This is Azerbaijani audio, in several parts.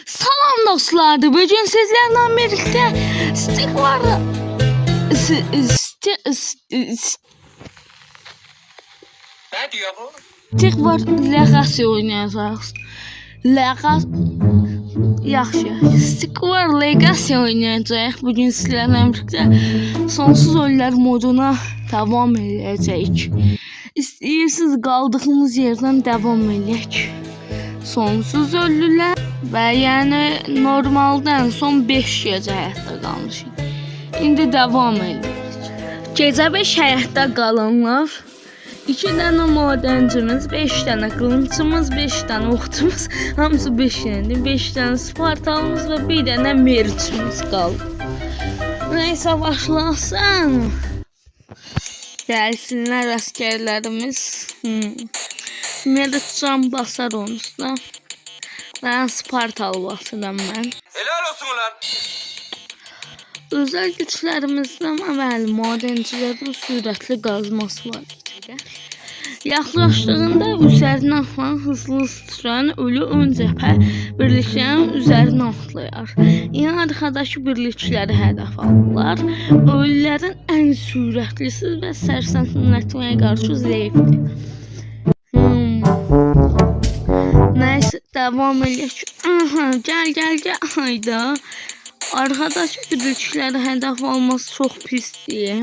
Salam dostlar, bugün sizlerle birlikte stick var. Ne diyor bu? Stick var Legacy oynayacağız. Yaxşı. Stick var Legacy oynayacağıq. Bugün sizlerle birlikte sonsuz oyunlar moduna devam edəcəyik. İstəyirsiniz qaldığımız yerdən devam edək. Sonsuz ölülər və yəni normaldan son 5 gecə həyatda qalmışıq. İndi devam edirik. Gecə 5 həyatda qalanlar, 2 dənə madencimiz, 5 dənə qılıncımız, 5 dənə oxçumuz, hamısı 5 dənədir. 5 dənə spartalımız və 1 dənə meriçimiz qaldı. Nəysə başlasın. Gəlsinlər əsgərlərimiz. Meriç can basar onuzda. Ben Spartal basıram mən. Helal olsun ulan. Özel güçlərimizdən əvvəl madencilərin sürətli qazması var. Yaxınlaşdığında üzərinə atılan hızlı sıçrayan ölü ön cəbhə birliklərin üzərinə atlayar. Yəni arxadakı birlikləri hədəf alırlar. Ölülərin ən sürətlisi və sərsəmlətməyə qarşı zəifdir. Neyse devam edelim. Aha, gel. Hayda. Arkadaş birlikləri hədəf alması çox pisdir.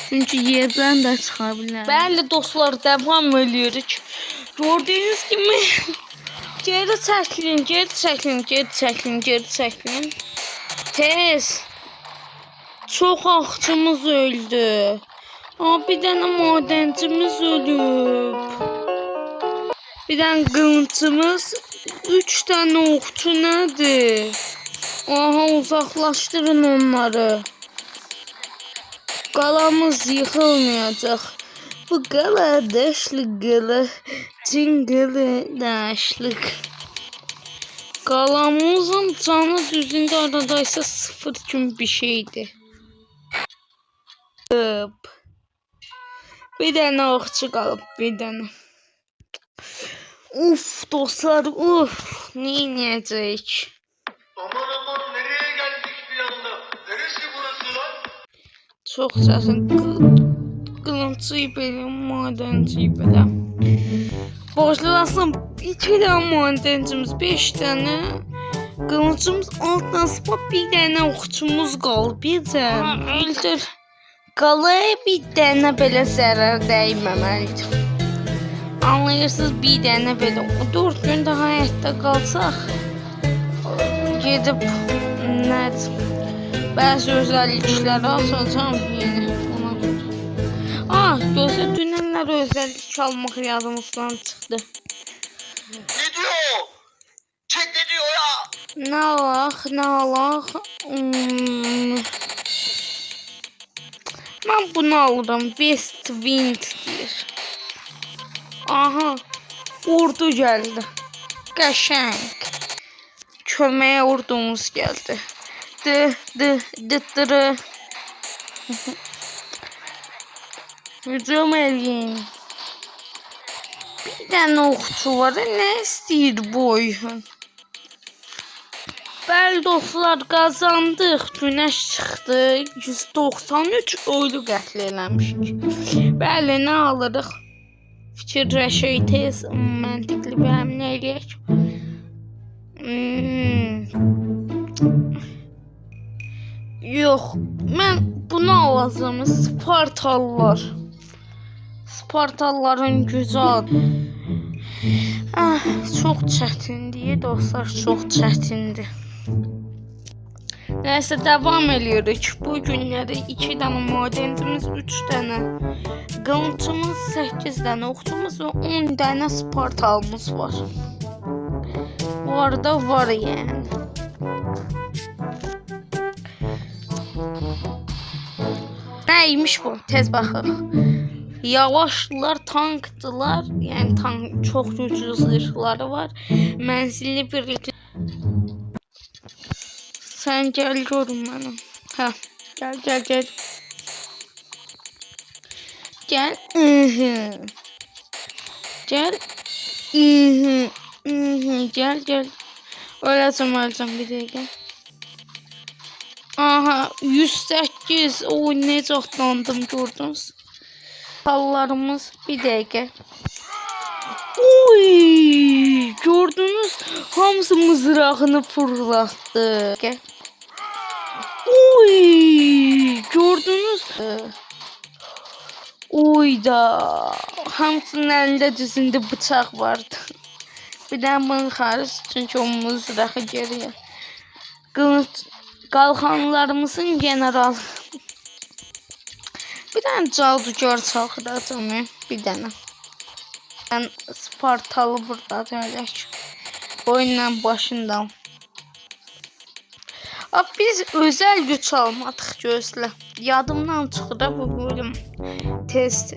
Çünkü yerdən də çıxa bilər. Bəli dostlar, devam edirik. Gördüyünüz kimi geri çəklin. Tez. Çox axçımız öldü. Bir dənə madencimiz ölüb. Bir dənə qılıncımız, 3 dənə oxçu nədir? Aha, uzaqlaşdırın onları. Qalamız yıxılmayacaq. Bu qala daşlı qala, cingılı daşlıq. Qalamızın canı düzündə aradaysa 0 kimi bir şeydir. Bir dənə oxçu qalıb, bir dənə. Uf dostlar, neyəcəyik? Aman nereye geldik bir anda? Neresi burası lan? Çox səsin qılıncıyı belə, madenciyi belə. Başlasın, 2 dənə madencimiz, 5 dənə qılıncımız, 6 dənə spa, bir dənə oxçumuz qalıb. Bircəm, öldür. Qalaya bir dənə belə zərər dəyməməlidir. Anlayırsınız, bir dənə belə 4 gün daha həyatda qalsaq, gedib bəzi özəllikləri açacağım yeni ona görə. Gözə dünənlər özəllik almaq yadımızdan çıxdı. Ne diyor? Chat ne diyor ya? Nə alaq? Mən bunu alıram, West Wind deyir. Aha, ordu geldi. Qəşəng. Köməyə ordumuz geldi. Hücum eləyin. Bir dənə oxçu var. Nə istəyir bu oyun? Bəli dostlar, qazandıq. Günəş çıxdı. 193 oylu qətl eləmişik. Bəli, nə alırıq? Fikirləşək tez, məntiqli bir həmlə eləyək. Yox, mən bunu alacağım. Spartallar. Spartalların gücü adı. Çox çətindir dostlar, çox çətindir. Nəysə, devam edirik. Bu günləri 2 dənə madencimiz, 3 dənə qılıncımız, 8 dənə oxçumuz və 10 dənə spartalımız var. Bu arada var yəni. Nəymiş bu? Tez baxaq. Yavaşdılar, tankdılar. Yəni çox güclü zırhları var. Mənzilli birlikdə. Sen gel görün mənim. Gel. Gel. Gel. Öləcəm bir dəqiqə. Aha 108. Oy necə atlandım gördünüz. Hallarımız bir dəqiqə. Oy gördünüz. Hamısı mızrağını fırlatdı. Oy gördünüz. Oyda hamısının əlində dizində bıçaq vardı. Bir də bunu xaric çünki o mızrağı geriyə. Qalxanlarımızın general. Bir dənə cadugar çağıracağım. Bir dənə. Ben Spartalı burada öyle. Oyunun başından. Abi biz özel güç almadık gözle. Yadımdan çıktı da bu bölüm. Tez.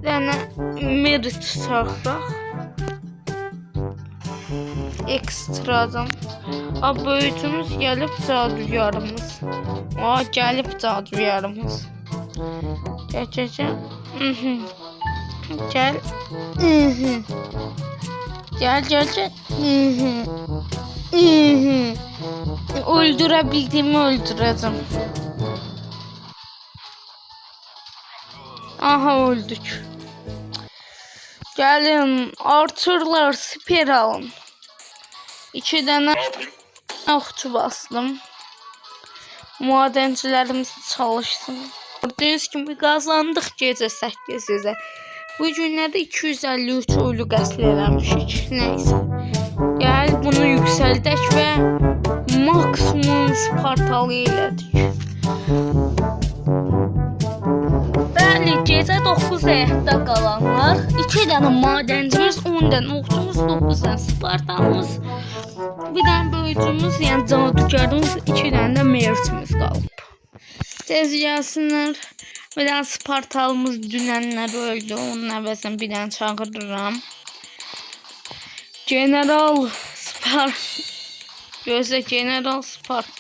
Yani merit çağıraq. Ekstradan. Abi böyütümüz gelip cadugarımız. Gelip cadugarımız. Gel. Gel. Gel. Öldürebildiğimi öldüreceğim. Aha öldük. Gelin Arthur'lar siper alın. 2 tane okçu bastım. Madencilerimiz çalışsın. Gördüğünüz gibi kazandık gece 8'e. Bu günlerde 253 ölü qəsl eləmişik. Neyse. Gel bunu yükseltək ve maksimum Spartalı elədik. Bəli, gecə 9 həyatda qalanlar, 2 dənə madencimiz, 10 dənə okçumuz, 9 dənə Spartalımız, bir dənə böyücümüz, yəni cadugarımız, 2 dənə də meritimiz qalıb. Tez gəlsinlər. Bir dənə Spartalımız dünənlər öldü. Onun əvəzinə bir dənə çağırıram. General Spart. Gözlə General Spart.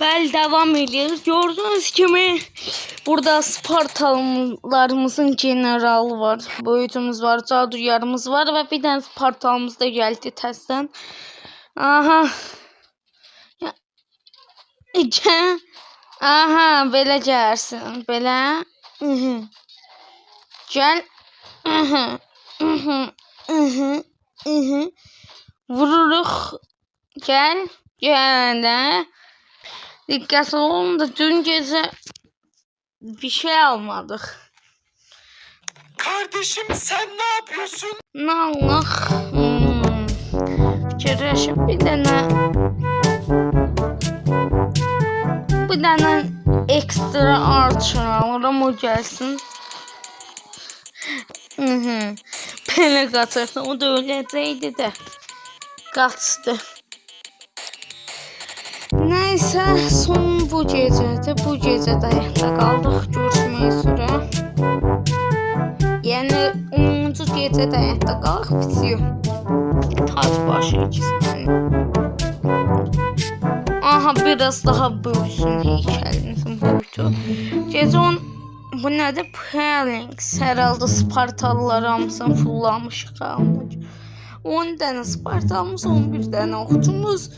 Bəli, devam ediyoruz. Gördüğünüz kimi burada Spartalılarımızın generalı var. Boyutumuz var, cadugarımız var ve bir dənə Spartalımız da geldi təzədən. Aha. Aha, belə gəlsin. Belə. Gel. Vururuq. Gel. Gel. Dikkatli olun da dün gece bir şey almadık. Kardeşim sen ne yapıyorsun? Ne Allah. Fikirləşib bir dənə ekstra archer alıram, o gəlsin. Belə qaçırdı, o da öləcəkdi də qaçdı. Neyse, son bu gecədir. Bu gecədə ayaqda qaldıq, görüşmək üzrə. Yəni 10-cu gecədə ayaqda qalaq, bitiyor. Tac başı ikisindən. Aha, biraz daha büyüsün heykelimizin boyutu. Gece bu nədir? Phalanx. Herhalde Spartalılar hamısını fullamışıq. 10 dənə Spartalımız, 11 dənə okçumuz,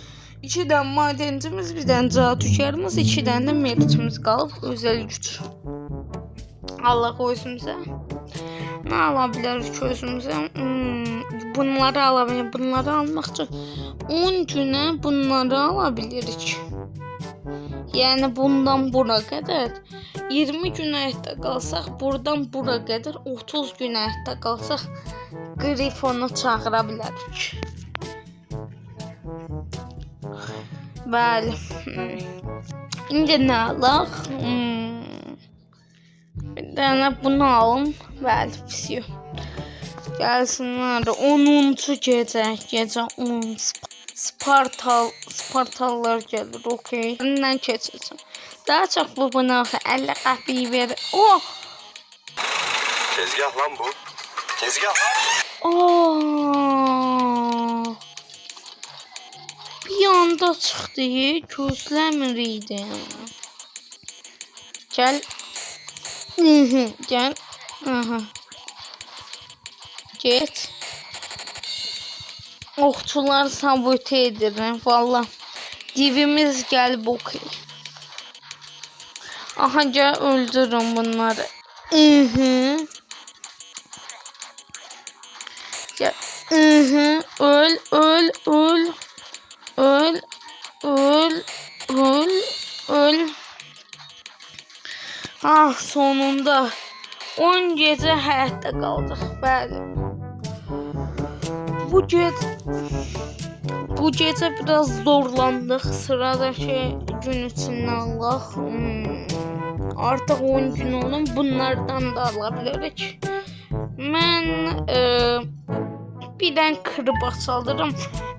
2 dənə madencimiz, bir dənə cadugarımız, 2 dənə də meritimiz qalıb. Özel güç. Allah qoysun bizə. Nə ala bilərik özümüzə? Bunları alabiliriz. Bunları almaq üçün 10 günə bunları alabilirik. Yəni bundan bura qədər 20 gün ayaqda qalsaq, buradan bura qədər 30 gün ayaqda qalsaq Grifonu çağıra bilərik. Bəli. İndi nə alaq? Bir dənə bunu alın. Bəli, pisiyor. Gəlsinlər 10-cu gecə 10 Spartalılar gəlir, okey. Öndən keçəcəm. Daha çox bu buna 50 qəpiyi verir. Oh! Tezgah lan bu. Tezgah lan. Oh! Bir anda çıxdı, gözləmiriydim. Gəl. Gəl. Aha. Get. Okçular sabote edir. Valla. Divimiz gəlib oxuyur. Aha gəl öldürün bunları. Gəl. Öl, öl, öl. Öl, öl, öl, öl. Ah, sonunda 10 gecə həyatda qaldıq. Bəli. Bu gecə biraz zorlandıq. Sıradakı gün için Allah. Artıq 10 gün olun. Bunlardan da alabilirik. Mən birdən kırıb açalırım.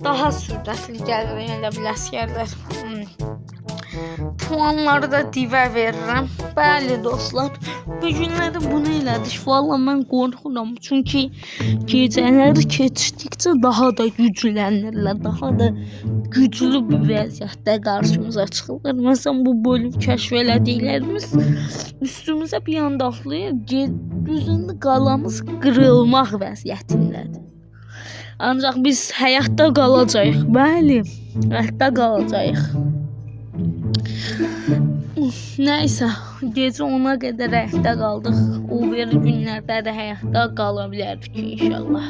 Daha sürətli gəlir elə bil əsgərlər. Puanları da divə verirəm. Bəli dostlar, bu günləri bunu elədik. Valla mən qorxuram. Çünki gecələri keçdikcə daha da güclənirlər. Daha da güclü bir vəziyyətdə qarşımıza çıxırlar. Məsələn, bu bölüm kəşf elədiklərimiz üstümüzə bir anda atlayır. Düzündə qalamız qırılmaq vəziyyətindədir. Ancaq biz həyatda qalacağıq. Bəli, həyatda qalacağıq. Nəysə, gecə 10-a qədər həyatda qaldıq. O bir günlərdə də həyatda qala bilərik inşallah.